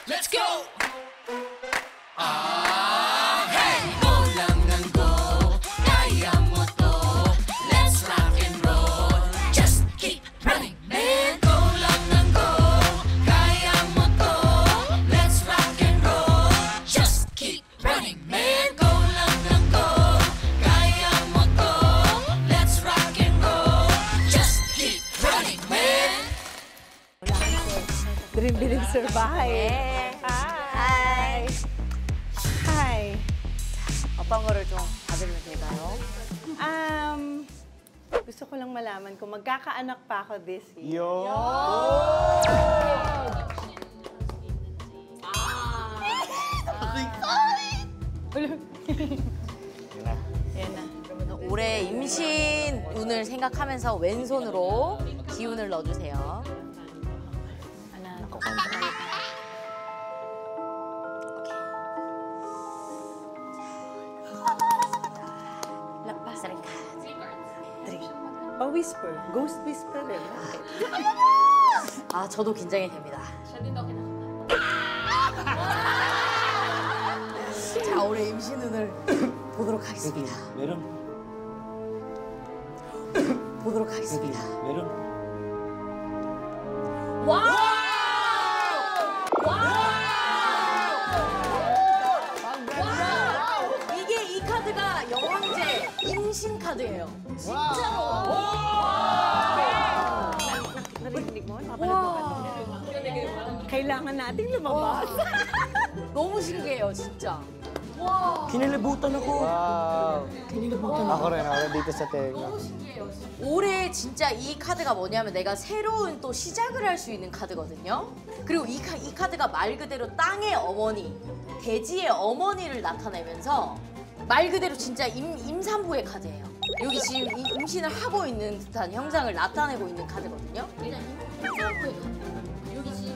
Let's go! Ah, hey! Go lang ng go, kaya mo to. Let's rock and roll. Just keep running, man. Go lang ng go, kaya mo to. Let's rock and roll. Just keep running, man. Go lang ng go, kaya mo to. Let's rock and roll. Just keep running, man. Dream Believe Survive. Hi. Hi. 어떤 거를 좀 받으면 될까요? Gusto ko lang malaman kung magkakaanak pa ako this year. Yan na. 올해 임신 운을 생각하면서 왼손으로 기운을 넣어주세요. Lapasarin ka. Pa-whisper. Ghost whisper rin. 아, 저도 긴장이 됩니다. 자, 올해 임신 운을 보도록 하겠습니다. 보도록 하겠습니다. 와우! 이게 이 카드가 여왕제 임신 카드예요. 진짜로. Narinig mo? Napapanood mo ba? Kailangan nating lumabas. 너무 신기해요, 진짜. Kinilibutan ako. Wow. Ako rin dito sa tenga. 올해 진짜 이 카드가 뭐냐면 내가 새로운 또 시작을 할 수 있는 카드거든요. 그리고 이 카드가 말 그대로 땅의 어머니, 대지의 어머니를 나타내면서 말 그대로 진짜 임산부의 카드예요. 여기 지금 임신을 하고 있는 듯한 형상을 나타내고 있는 카드거든요. 임산부의 카드. 여기 지금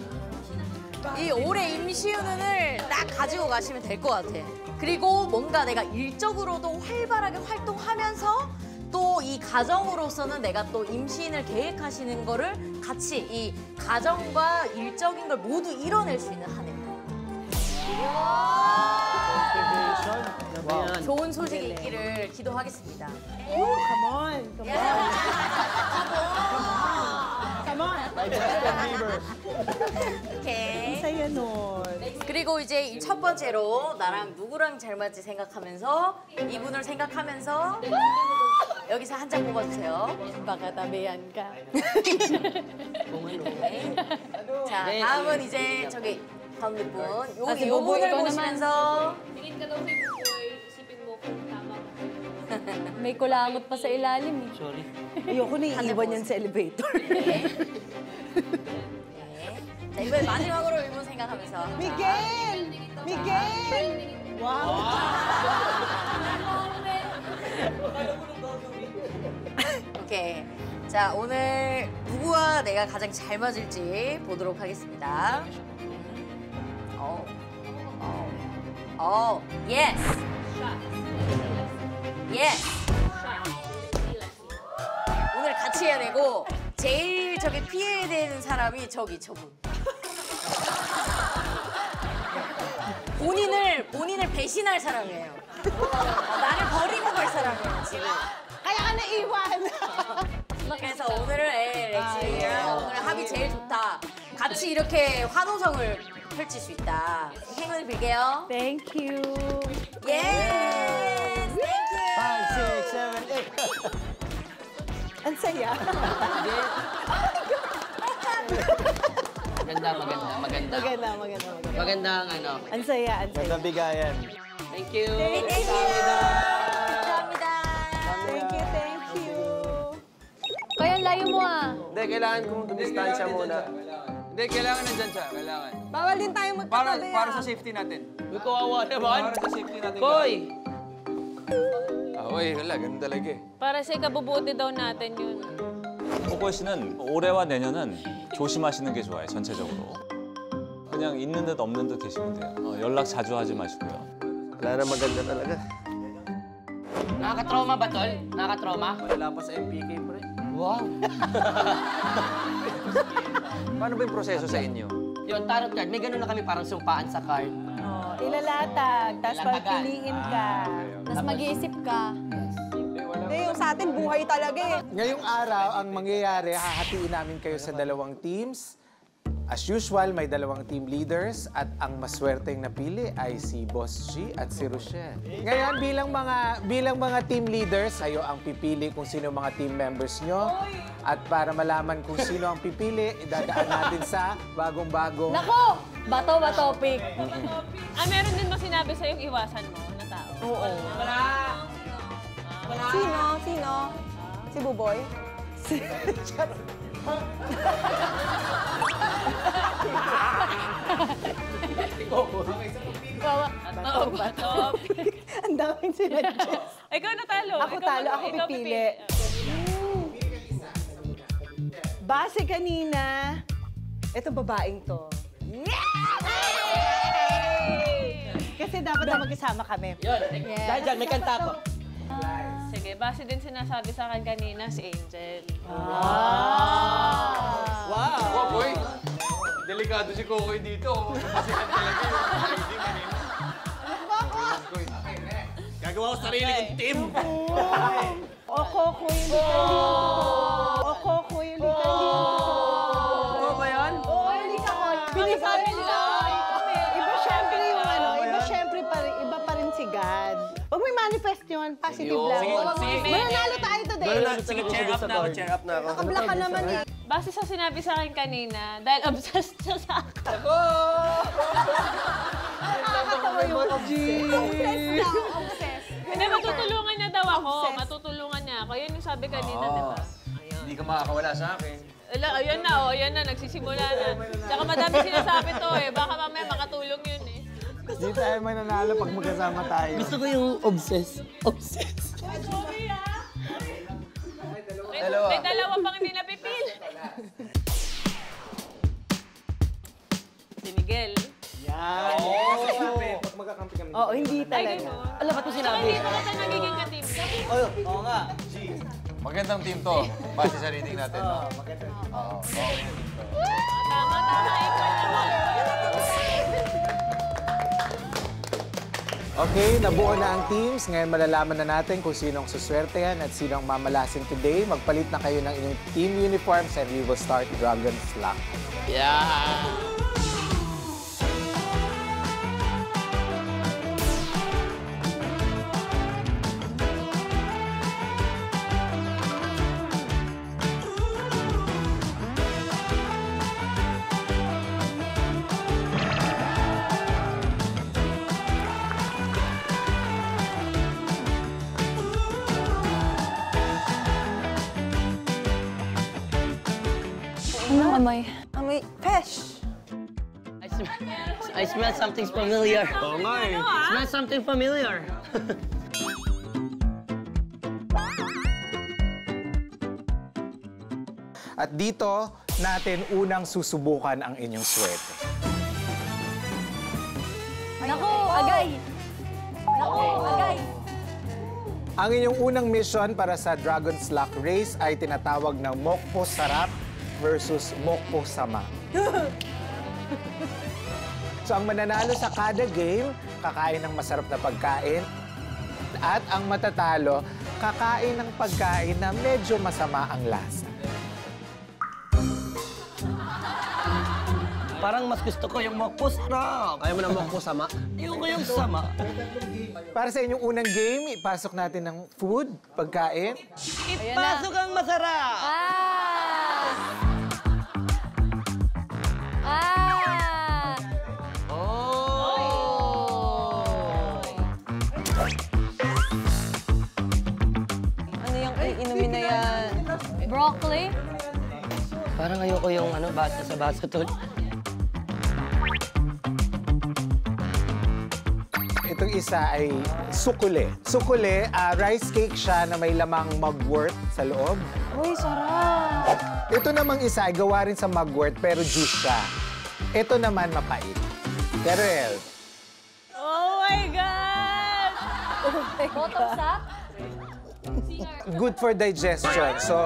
이 올해 임시운을 딱 가지고 가시면 될 것 같아. 그리고 뭔가 내가 일적으로도 활발하게 활동하면서 또 이 가정으로서는 내가 또 임신을 계획하시는 거를 같이 이 가정과 일적인 걸 모두 이뤄낼 수 있는 한 해입니다. 좋은 소식이 있기를 기도하겠습니다. Come on. Come on. 오케이. Saya nun. 그리고 이제 이 첫 번째로 나랑 누구랑 잘 맞지 생각하면서 이분을 생각하면서 여기서 한 장 뽑아주세요. Baka tabihan ka. 네. 자, 다음은 이제 저기 가운데 분. si 요 Buboy, 분을 ikaw 보시면서 Tingin ka daw kay Buboy, isipin mo kung tama ka. May kulangot pa sa ilalim eh. Sorry. Ayoko na iiwan yan sa elevator. 네. 자, 이번에 마지막으로 이분 생각하면서. Miguel! Miguel! Wow! 오케이. 자, 오늘 누구와 내가 가장 잘 맞을지 보도록 하겠습니다. 예스! 예스! 오늘 같이 해야 되고 제일 저기 피해야 되는 사람이 저분. 본인을 배신할 사람이에요. 나를 버리고 갈 사람이에요, 지금. Kaya ka naiwan! 그래서 오늘은 렉시랑 오늘 합이 제일 좋다. 같이 이렇게 환호성을 펼칠 수 있다. 행운을 빌게요. Thank you. 예스! 땡큐! 5, 6, 7, 8. Ang saya. Maganda. Magandang ano. Ang saya, ang saya. Magandang bigayan. Thank you. Thank you! 감사합니다. Thank you, thank you. Kaya layo mo ah. Hindi, kailangan kong dumistansya muna. Hindi, kailangan nandyan siya. Kailangan. Bawal din tayo magkatabi. Para sa safety natin. Uy, kawawa naman. Para sa safety natin. Koy! Uy, wala. Ganun talaga eh. Para sa ikabubuti daw natin yun. 호보이 씨는 올해와 내년은 조심하시는 게 좋아요, 전체적으로. 그냥 있는 듯 없는 듯 계시면 돼요. 연락 자주 하지 마시고요. Wala na maganda talaga. Nakaka-trauma ba, Tol? Nakaka-trauma? Wala pa sa MPK, pre. Wow! Paano ba yung proseso sa inyo? Yung tarot card, may ganun na kami parang sumpaan sa card. Oh, ilalatag, tapos Ilatagan. pipiliin ka. Tapos mag-iisip ka. Hindi, yung sa atin, buhay talaga eh. Ngayong araw, ang mangyayari, hahatiin namin kayo sa dalawang teams. As usual, may dalawang team leaders at ang maswerteng napili ay si Boss G at si Rochelle. Ngayon, bilang mga team leaders, kayo ang pipili kung sino mga team members nyo. At para malaman kung sino ang pipili, idadaan natin sa bagong-bagong... Nako! Bato ba topic? Meron din ba sinabi sa'yo iwasan mo na tao? Oo. Sino? Si Buboy? Bato. Ang daming sila. Ikaw natalo. Ako talo, ako Ikaw pipili. Base kanina, etong babaeng to. Kasi dapat na magkasama kami. Yun, dahil dyan, may kanta ko. Sige, base din sinasabi sa akin kanina si Angel. Oh, boy. Delikado si Kokoy dito. Masihan talaga yung ID kanina. Gagawa ko sarili kong team. Okoko yung likalino. Okoko yung likalino. Oo ba yan? Oo, yung Pinisabi nila. Iba syempre yung ano, iba pa rin si God. Pag may manifest yun, positive lang. Mananalo tayo today. Sige, cheer up na ako, cheer up na ako. Kabla ka naman eh. Base sa sinabi sa akin kanina, dahil obsessed siya sa akin. Nakakatawa yung obsessed na, obsessed. Hindi, matutulungan niya daw ako. Matutulungan niya ako. Yun yung sabi kanina, di ba? Hindi ka makakawala sa akin. Ala, ayan na, nagsisimula na. Tsaka madami sinasabi to eh. Baka mamaya makatulong yun eh. Hindi tayo mananalo pag magkasama tayo. Gusto ko yung obsessed. Sorry ah. Dalawa. May dalawa pang hindi napipil. Si Miguel. Pag magkakampi kami. Oo, hindi Ay, talaga. gano'n. Alam, ba't mo Tsaka sinabi? hindi naman tayo nagiging ka-team. Oo nga. Magandang team to. Base sa reading natin. No? Tama. Equal naman. Okay, nabuo na ang teams. Ngayon malalaman na natin kung sino ang suswertehan at sino ang mamalasin today. Magpalit na kayo ng inyong team uniforms and we will start Dragon's Luck. Yeah! Anong amoy? Amoy, fish. I smell something familiar. Oo nga eh. Smell something familiar. At dito natin unang susubukan ang inyong swerte. Nako, agay! Nako, agay! Ang inyong unang mission para sa Dragon's Luck Race ay tinatawag na Mokpo Sarap versus Mokpo Sama. So ang mananalo sa kada game, kakain ng masarap na pagkain. At ang matatalo, kakain ng pagkain na medyo masama ang lasa. Parang mas gusto ko yung mokpo sarap. Ayaw mo na mokpo sama? Ayaw ko yung sama. Para sa inyong unang game, ipasok natin ng food, pagkain. Ipasok ang masarap! Ano yung inumin na yan? Broccoli? Parang ayoko yung basa sa baso tol. Itong isa ay sukule. Sukule, rice cake siya na may lamang mugwort sa loob. Uy, sarap. Ito namang isa ay gawa rin sa mugwort pero juice siya. Ito naman mapait. Karel, Oh my God! Bottoms up? good for digestion. So,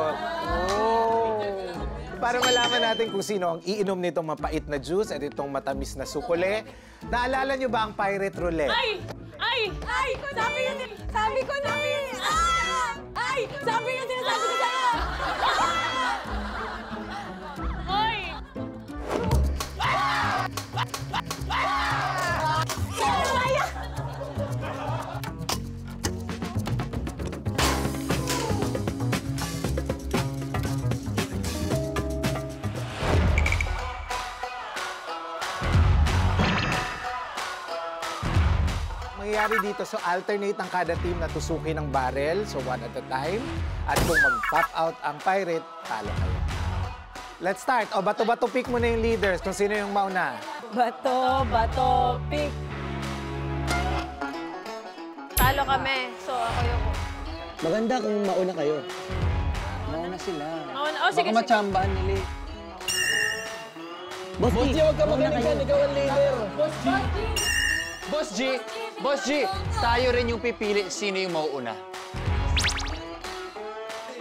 Para malaman natin kung sino ang iinom nitong mapait na juice at itong matamis na sukole. Naalala niyo ba ang Pirate Roulette? Ay! Ay! Ay! Sabi ko na eh! Ay! Sabi yung sinasabi ko sa'yo! Ay! Mangyayari dito, so alternate ang kada team na tusukin ng barrel, so one at a time. At kung mag-pop out ang pirate, talo kayo. Let's start. O, bato-bato pick muna yung leaders kung sino yung mauna. Bato, pick. Talo kami. So, ako yung... Maganda kung mauna kayo. Mauna sila. Mauna. Oh, sige, Baka matsambahan nila. Boss G, huwag ka magaling. Ikaw ang leader. Boss G, tayo rin yung pipili sino yung mauuna.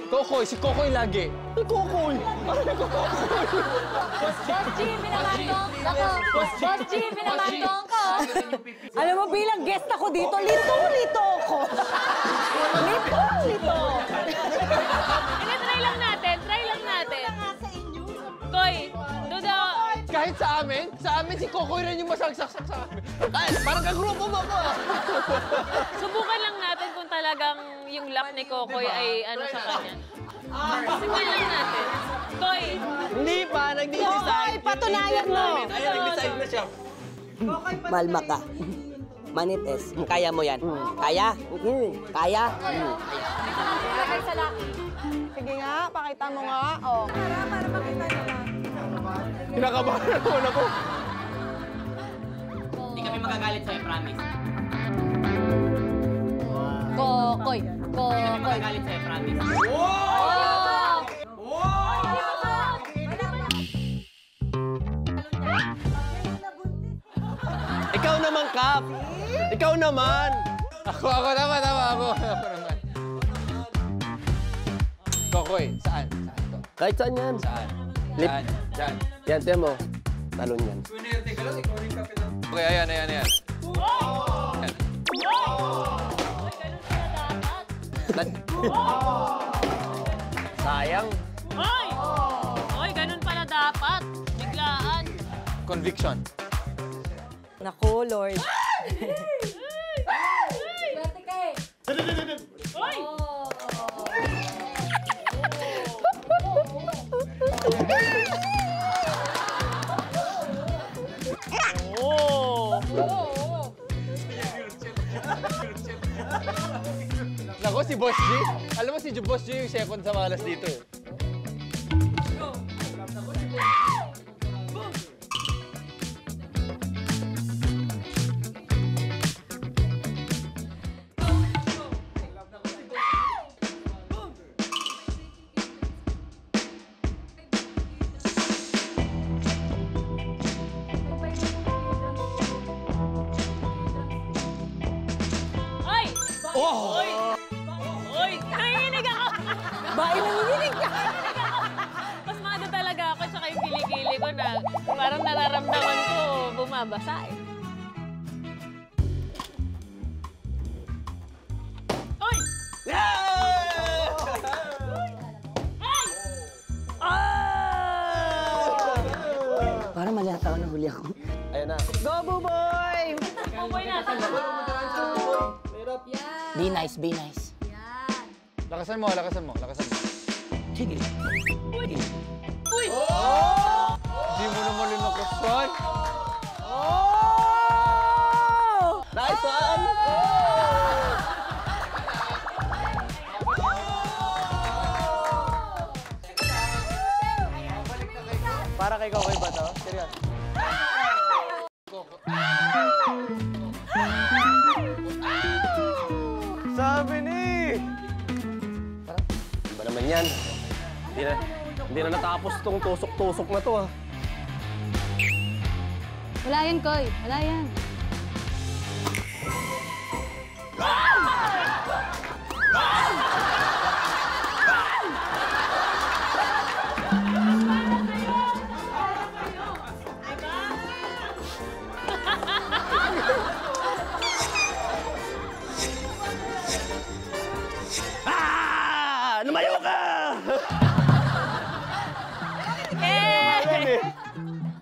Kokoy, si Kokoy lagi. Kokoy! Boss G, pinamantong ako. Boss G, pinamantong ko. Alam mo, bilang guest ako dito, litong-lito ako. Litong-lito. Try lang natin. Koy, Duda. Kahit sa amin si Kokoy rin yung masagsak sa amin. Ay, parang kagrupo mo ko. Subukan lang natin kung talagang yung lap ni Kokoy ay ano sa kanya. Subukan lang natin. Koy. Hindi pa, nag-decide. Kokoy, patunayan mo. Ayun, nag-decide na siya. Malma ka. Manites. Kaya mo yan. Kaya? Kaya? Ilagay sa laki. Sige nga, pakita mo nga. Oh. Para makita nila. Kinakabahan ako. Hindi kami magagalit sa'yo, promise. Kokoy. Magagalit sa'yo, promise. Ikaw naman, Kap. Ikaw naman. Ako, tama ako naman. Kokoy, saan? To? Kahit saan yan. Saan? Lip. Diyan. Yan, tiyan mo. Talon yan. Okay, ayan. Ayan. Sayang. Oy, ganun pala dapat. Biglaan. Conviction. Naku, Lord. Swerte ka eh. Oy! Nako, si Boss G. Alam mo, si Boss G yung second sa malas dito. Ay! Oy! Oy! Nanginginig ako! Bae, nanginginig ka. Mas mado talaga ako tsaka yung kilikili ko na parang nararamdaman ko bumabasa eh. Oy! Para mali ata ako nahuli ako. Ayan na. Go, Buboy! Buboy natin. Be nice, be nice. Lakasan mo. Sige. Uy! Hindi mo naman linakaswan. Nice one! Para kay Kokoy ba to? Seryoso. Sabi ni! Ba naman yan? Hindi na natapos tong tusok-tusok na to, ah. Wala yan, Koy. Wala yan.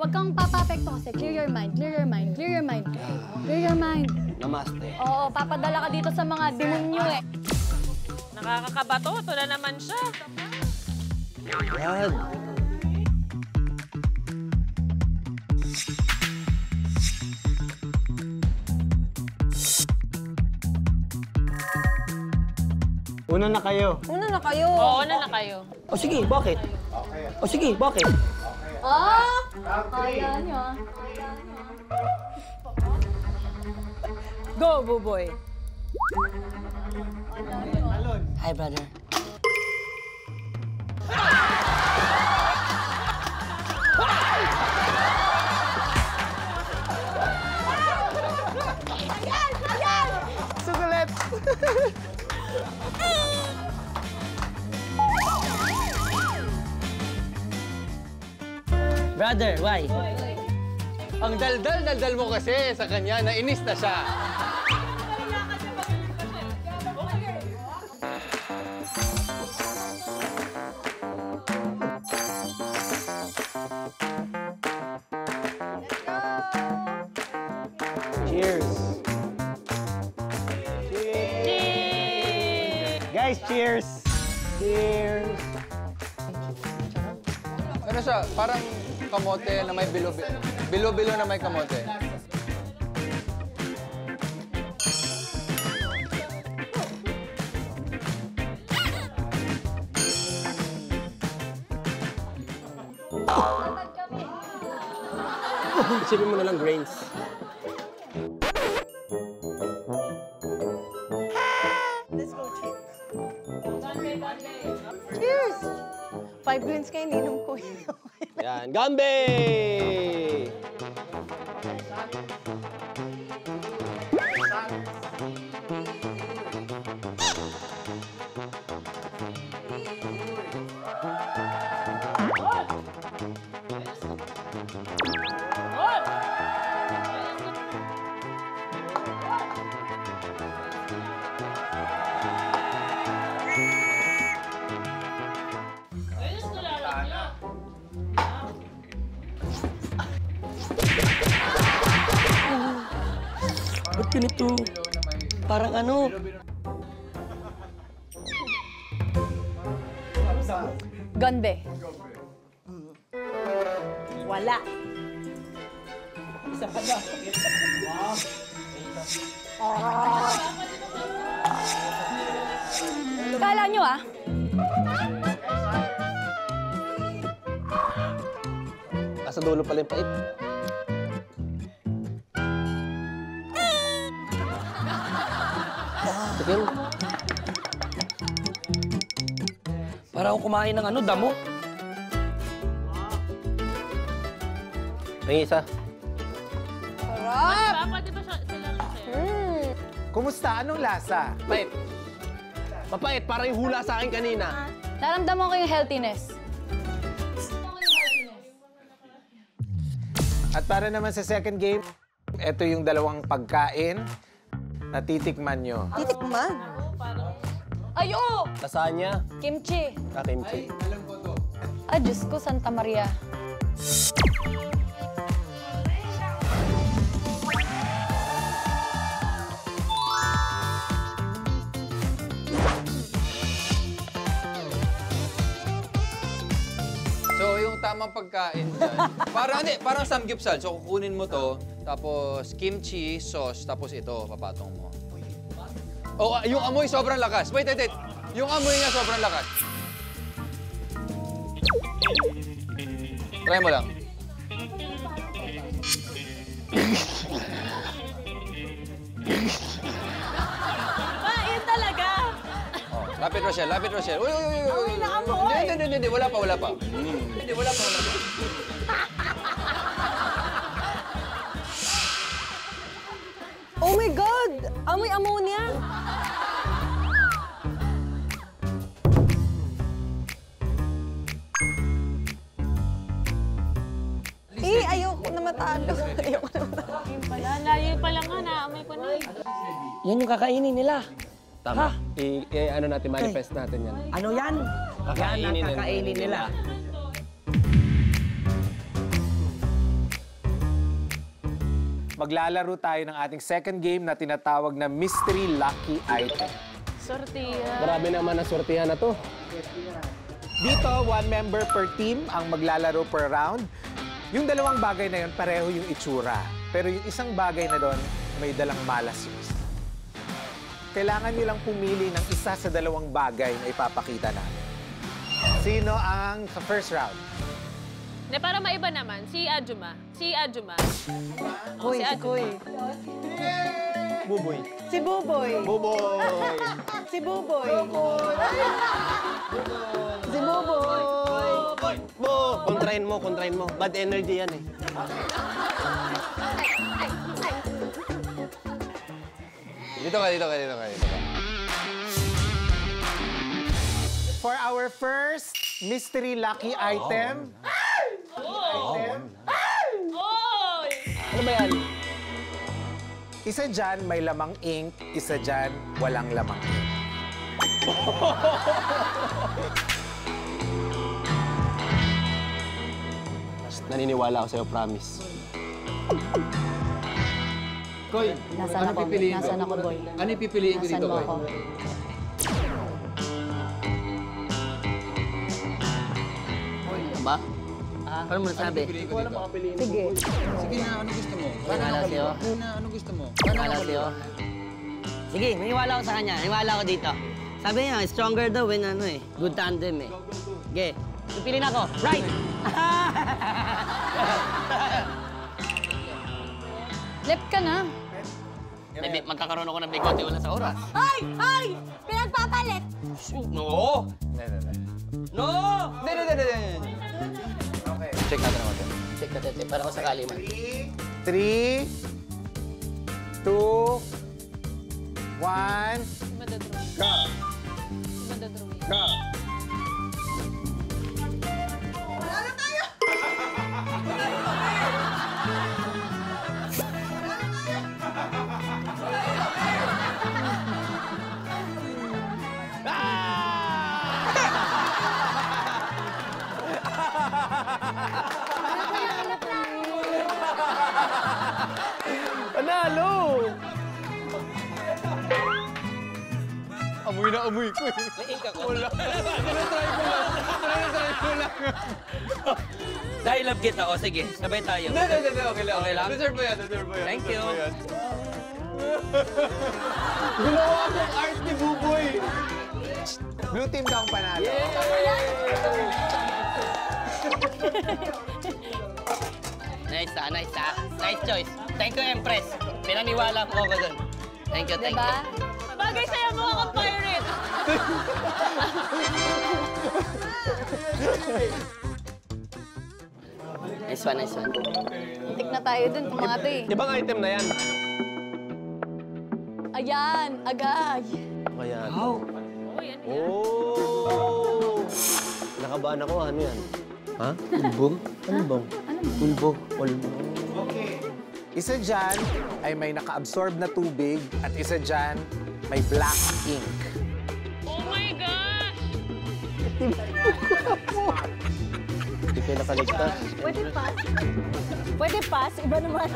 Huwag kang papapekto kasi. Clear your mind, clear your mind, clear your mind. Clear your mind. Namaste. Oo, papadala ka dito sa mga demonyo eh. Nakakakabato. Ito na naman siya. Yan. Una na kayo. Una na kayo. Oo, na kayo. O sige, bakit? O sige, bakit? Kaya nyo ah. Go, Buboy. Hi, brother. Sugulit! Brother, why? Ang daldal mo kasi sa kanya, nainis na siya. Cheers. Guys, cheers. Cheers. Ano siya? Parang kamote na may bilo-bilo. Bilo-bilo na may kamote. Isipin mo na lang grains. Cheers! 5 drinks kayo, ininom ko. Yan, Gambe! Ba't ganito? Parang ano? Ganbe. Wala. Kala nyo ah. Asa dulo pala yung pait. Tikim. Para akong kumain ng ano, damo. May isa. Pwede ba sila share? Kumusta? Anong lasa? Pait. Mapait, parang yung hula sa akin kanina. Naramdaman ko yung healthiness. At para naman sa second game, ito yung dalawang pagkain na titikman nyo. Titikman. Ayo! Lasagna. Kimchi. Kimchi. Ah, Diyos ko, Santa Maria. So, yung tamang pagkain dyan, parang samgyupsal. So, kukunin mo to, tapos kimchi, sauce, tapos ito, papatong mo. Oh, yung amoy sobrang lakas. Wait. Yung amoy niya sobrang lakas. Try mo lang. Yun talaga. Oh, lapit Rochelle. Uy. Hindi, wala pa. Hindi, wala pa. Oh my God! Amoy ammonia! Ayoko na matalo. Layo pa lang nga, naamoy ko na. Yan yung kakainin nila. Tama. Ano natin, manifest natin yan. Ano yan? Yan ang kakainin nila. maglalaro tayo ng ating second game na tinatawag na Mystery Lucky Item. Sortihan. Grabe naman ang sortihan na to. Dito, 1 member per team ang maglalaro per round. Yung dalawang bagay na yun, pareho yung itsura. Pero yung isang bagay na doon, may dalang malas yung isa. Kailangan nyo lang pumili ng isa sa dalawang bagay na ipapakita namin. Sino ang sa first round? Ne, para maiba naman, si Ajuma. Si Ajuma. Kuy, si Kuy. Buboy. Si Buboy. Buboy. Si Buboy. Si Buboy. Kontrahin mo. Bad energy yan eh. Dito ka. For our first mystery lucky item, Ano ba yan? isa dyan may lamang ink, isa dyan walang lamang ink. Naniniwala ako sa'yo, promise. Koy, Nasaan ako? Nasaan ako, boy? Ano yung pipiliin ko dito, Nasaan mo Koy? ako? Ba? Ano mo nasabi? Pipiliin ko dito. Sige. Sige na, ano gusto mo? Maniwala sa'yo. Ano gusto mo? Maniwala sa'yo. Sige, maniwala ako sa kanya. Maniwala ako dito. Sabi niya, stronger daw when ano eh. Good tandem eh. Sige, pipiliin ako. Right! Left ka na. Magkakaroon ako ng bigote wala sa oras. Ay! Ay! Pinagpapalit! No! No! Check natin naman ito. Check natin, check. Para ko sakali man. 3, 2, 1. Madadrawing. Go! Madadrawing. Go! Panalo! Amoy na amoy ko eh. May ink ako. Wala. Tinatry ko lang. Dahil love kita ko, sige. Sabay tayo. Hindi. Okay lang. Okay lang? Deserve mo yan. Thank you. Gumawa akong art ni Buboy. Blue team daw ang panalo. Nice ah. Nice choice. Thank you, Empress. Pinaniwala ko ako dun. Thank you. Diba? Bagay sa'yo mo ako pirate. Nice one. Tik na tayo dun, kumate. Ibang item na yan. Ayan, agay. Kaya. Oh, yan. Oh! Nakabahan ako. Ano yan? Ha? Ulbong? Ano bang? Ulbo. Isa dyan ay may naka-absorb na tubig at isa dyan may black ink. Oh my gosh! Hindi kayo nakaligtas. Pwede pass? Pwede pass? Iba naman.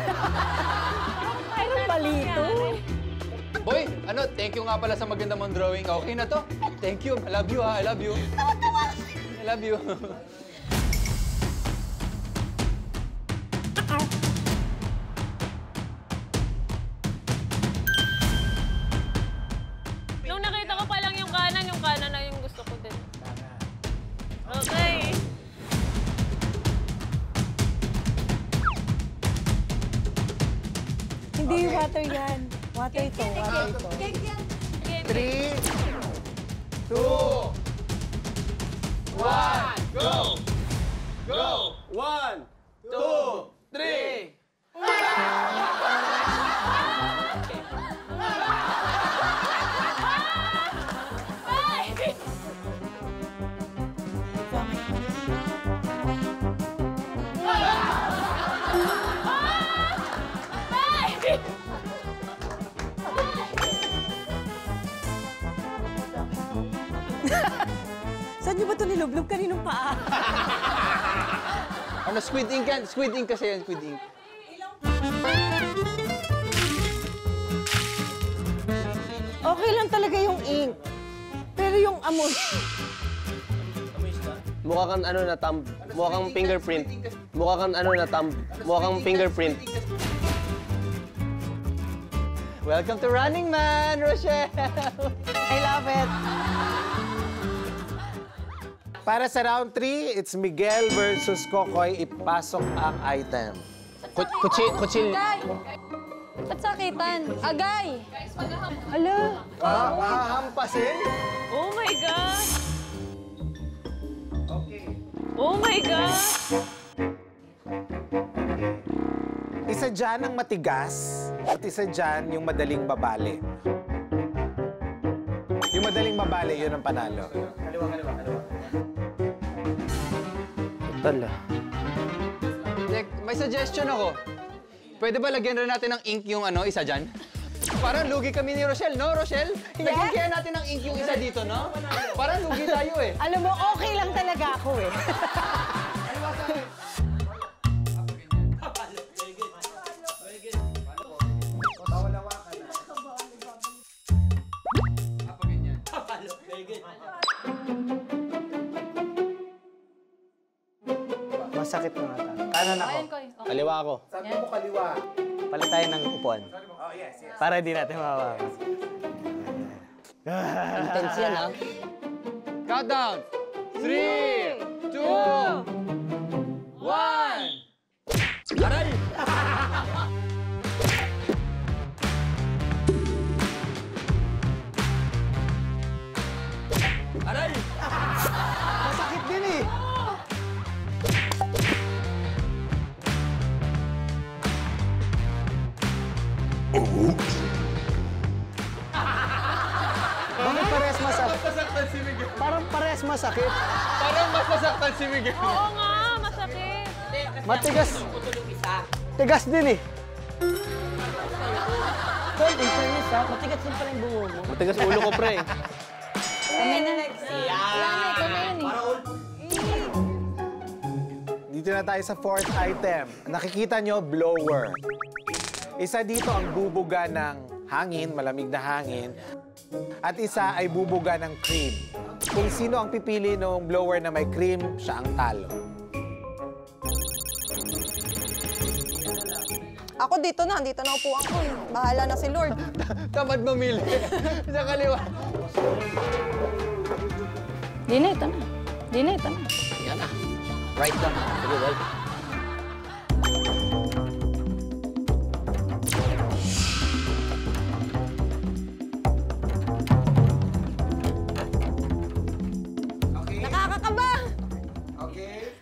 Mayroon palito. Boy, thank you nga pala sa maganda mong drawing. Okay na to. Thank you. I love you ha. I love you. I love you. Nung nakita ko pa lang yung kanan na yung gusto ko din. Okay. Hindi water yan. Water ito. 3, 2, 1, go! Go! 1, 2, 3! Saan niyo ba ito nilublob? Kaninong paa? Squid ink yan. Squid ink kasi yan. Squid ink. Okay lang talaga yung ink. Pero yung amoy... Mukha kang ano na thumb. Mukha kang fingerprint. Mukha kang ano na thumb. Mukha kang fingerprint. Welcome to Running Man, Rochelle! I love it. Para sa round 3, it's Miguel versus Kokoy. Ipasok ang item. Kutsil. Ba't sakitan? Agay! Ala! Hahampasin? Oh my God! Oh my God! Isa dyan ang matigas at isa dyan yung madaling mabali. Yung madaling mabali, yun ang panalo. Kaliwa. Tala. May suggestion ako. Pwede ba lagyan rin natin ng ink yung ano, isa dyan? Parang lugi kami ni Rochelle, no, Rochelle? Lagyan kaya natin ng ink yung isa dito, no? Parang lugi tayo eh. Alam mo, okay lang talaga ako eh. Masakit na ata. Kanan ako. Kaliwa ako. Sabi mo kaliwa. Palit tayo ng upuan. Oh, yes. Para di natin mawawa. Intense yan, ha? Countdown. 3, 2, 1. Aray! Aray! Masakit din eh. Bakit parehas masakit? Parang parehas masakit. Parang mas masaktan si Miguel. Oo nga, masakit. Matigas. Tigas din eh. Tol, in fairness, ha? Matigas din pala yung bungo mo. Matigas ulo ko, pre. Kami na next. Wala na, ito na yun eh. Dito na tayo sa fourth item. Nakikita nyo, blower. Isa dito ang bubuga ng hangin, malamig na hangin. At isa ay bubuga ng cream. Kung sino ang pipili ng blower na may cream, siya ang talo. Ako dito na upuan ko eh. Bahala na si Lord. Tamad mamili. Sa kaliwa. Di na, ito na. Di na, ito na. Yan na. Right lang. Sige, right. Nakakakaba! Okay.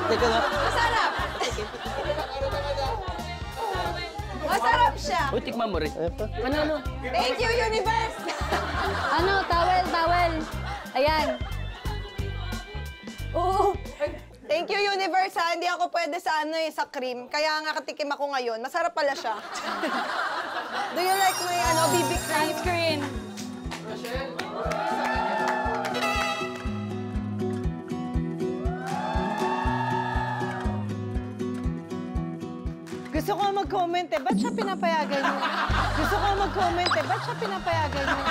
Teka nga. Masarap! Masarap siya! Uy, tikman mo rin. Ano? Thank you, Universe! Ano, towel. Ayan. Oo. Thank you, Universe, ha. Hindi ako pwede sa sa cream. Kaya nga katikim ako ngayon. Masarap pala siya. Do you like my BB cream? Sunscreen. Gusto ko mag-comment eh, ba't siya pinapayagan niyo? Gusto ko mag-comment eh, ba't siya pinapayagan niyo?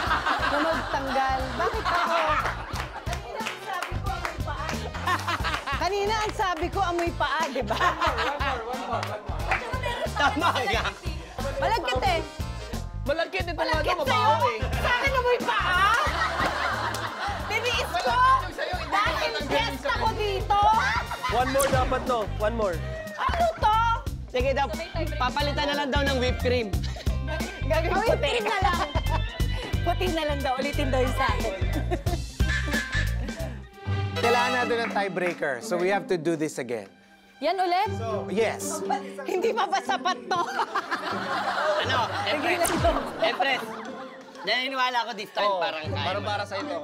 Na magtanggal. Bakit ako? Kanina ang sabi ko, amoy paa, di ba? Tama ka. Malagkit eh. Malagkit ito nga Malagkit sa'yo? Sa akin amoy paa? Tiniis ko! Dahil guest ako dito! One more dapat to. One more. Ano to? Sige daw, papalitan na lang daw ng whipped cream. Gagawin puti na lang. Puti na lang daw. Ulitin daw yung sa akin. Kailangan natin ng tiebreaker, so we have to do this again. Yan ulit? Yes. Hindi pa ba sapat to? Ano? Empress. Naniniwala ako this time, parang kaya. Parang para sa ito.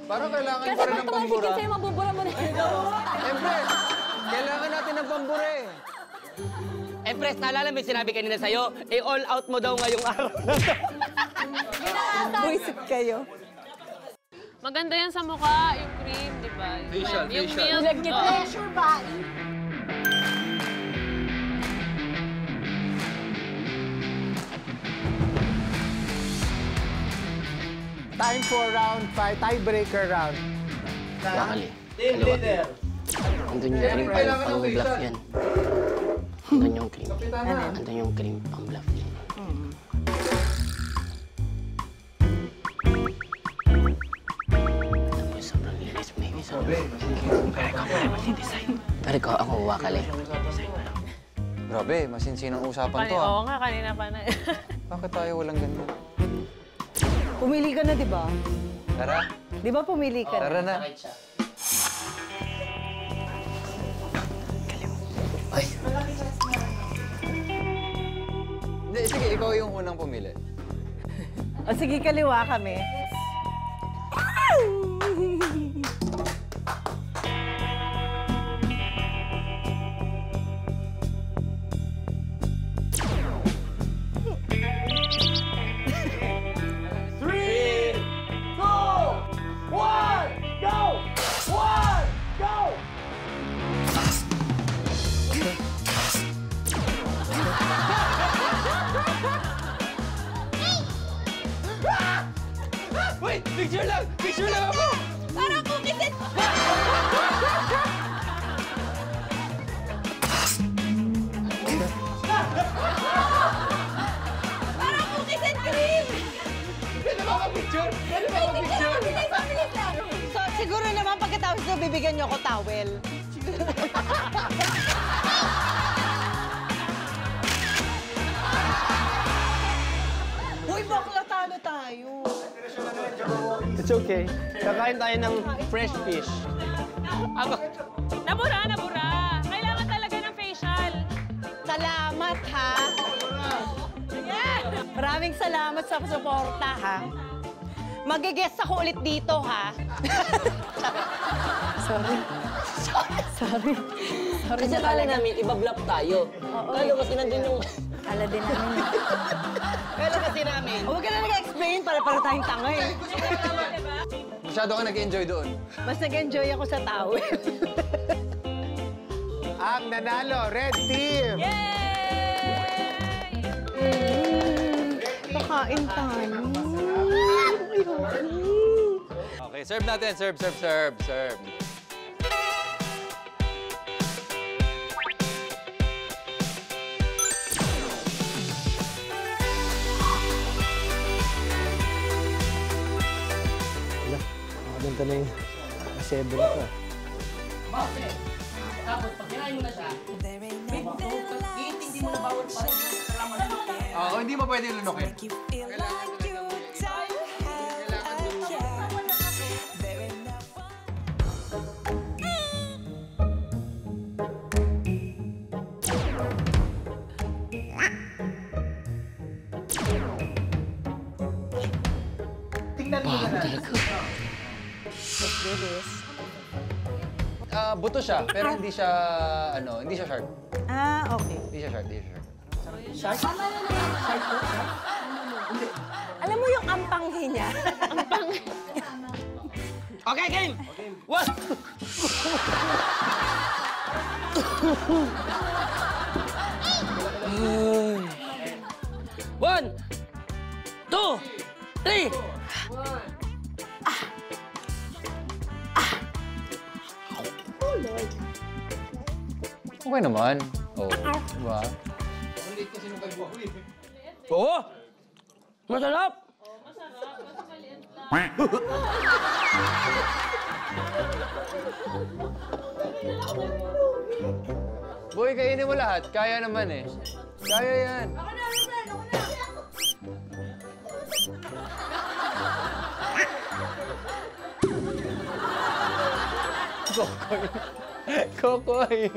Parang kailangan Kasi pa rin pag ng tumansik pambura. kasi mabubura mo na. Empress, kailangan natin ng pambura eh. Empress, naalala mo yung sinabi kanina sa'yo, all out mo daw ngayong araw na to. Buisit kayo. Maganda yan sa mukha, yung cream, di ba? Facial, Yung facial. milk. Pressure body. Time for round 5, tiebreaker round. Bakali. Kaliwa. Andun yung cream pang bluff yan. Andun yung cream. Andun yung cream pang bluff yan. Tapos sobrang linis mo yung isa. Pero ikaw pala mag-design. Pero ikaw ako wakali. Grabe, masinsinang usapan to Oo nga, kanina pa na. Bakit tayo walang ganyan? Pumili ka na, di ba? Tara, Di ba pumili ka na? tara na. Ay, Hindi, sige, ikaw yung unang pumili. O sige, kaliwa kami. Wait! Picture lang! Picture lang ako! Para kukisin! Para kukisin, cream! Pwede ba ka-picture? Pwede ba ka-picture? Bilis lang! So, siguro naman pagkatapos ko, bibigyan niyo ako towel. Uy, bakla talo tayo. It's okay. Kakain tayo ng fresh fish. Nabura, nabura. Kailangan talaga ng facial. Salamat, ha? Maraming salamat sa suporta, ha? Mag-guest ako ulit dito, ha? Sorry. kasi akala namin iba-bluff tayo. Kalo kasi nandun yung... Ala din namin. Kalo kasi namin. Huwag ka na nag-explain para tayong tanga, eh. Masyado ka nag-enjoy doon. Mas nag-enjoy ako sa towel. Ang nanalo, red team. Pakain tayo. Okay, serve natin. Serve. Nakaganda na yung asebo na to. Tapos pag kinain mo na siya, iintindi mo na bawal pa rin. Oo, hindi mo pwede lunukin. Tingnan mo na lang. Buto siya, pero hindi siya, hindi siya sharp. Ah, okay. Hindi siya sharp. Alam mo yung ampanghi niya? Okay, game! One! One, two, three! Okay naman. Oo, diba? Oo! Masarap! Boy, kainin mo lahat. Kaya naman eh. Kaya yan. Kokoy.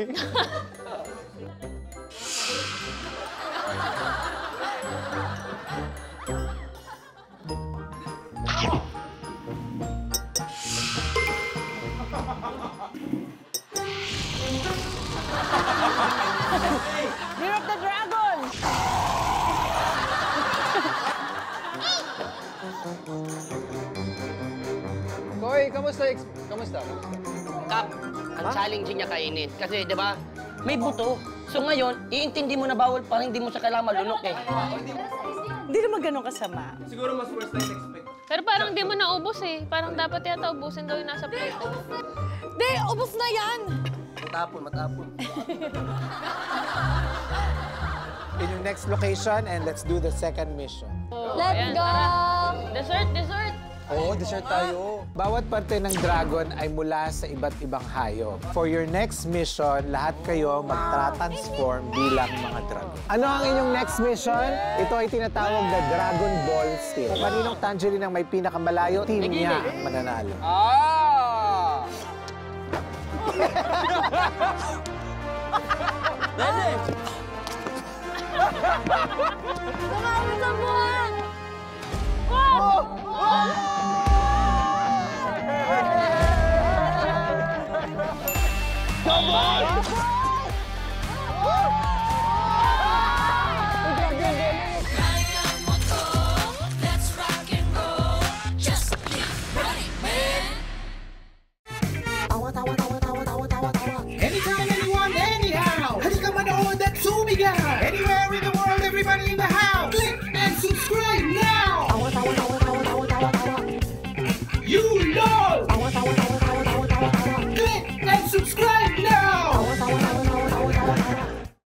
Year of the Dragon! Koy, kamusta? Kamusta? Kap, ang challenging niya kainin. Kasi, di ba, may buto. So ngayon, iintindi mo na bawal para hindi mo siya kailangan malunok eh. Hindi naman ganun kasama. Siguro mas worse than expect. Pero parang di mo naubos eh. Parang dapat yata ubusin daw yung nasa plate. Di, ubos na yan! Matapon. In yung next location, and let's do the second mission. Let's Ayan, go! tara. Dessert! Oo, dessert tayo. Bawat parte ng dragon ay mula sa iba't ibang hayop. For your next mission, lahat kayo magtra-transform bilang mga dragon. Ano ang inyong next mission? Ito ay tinatawag na Dragon Ball Steal. Kaninong tangerine ang may pinakamalayo, team niya ang mananalo. Ah! Kumawin sa buwan! Come on!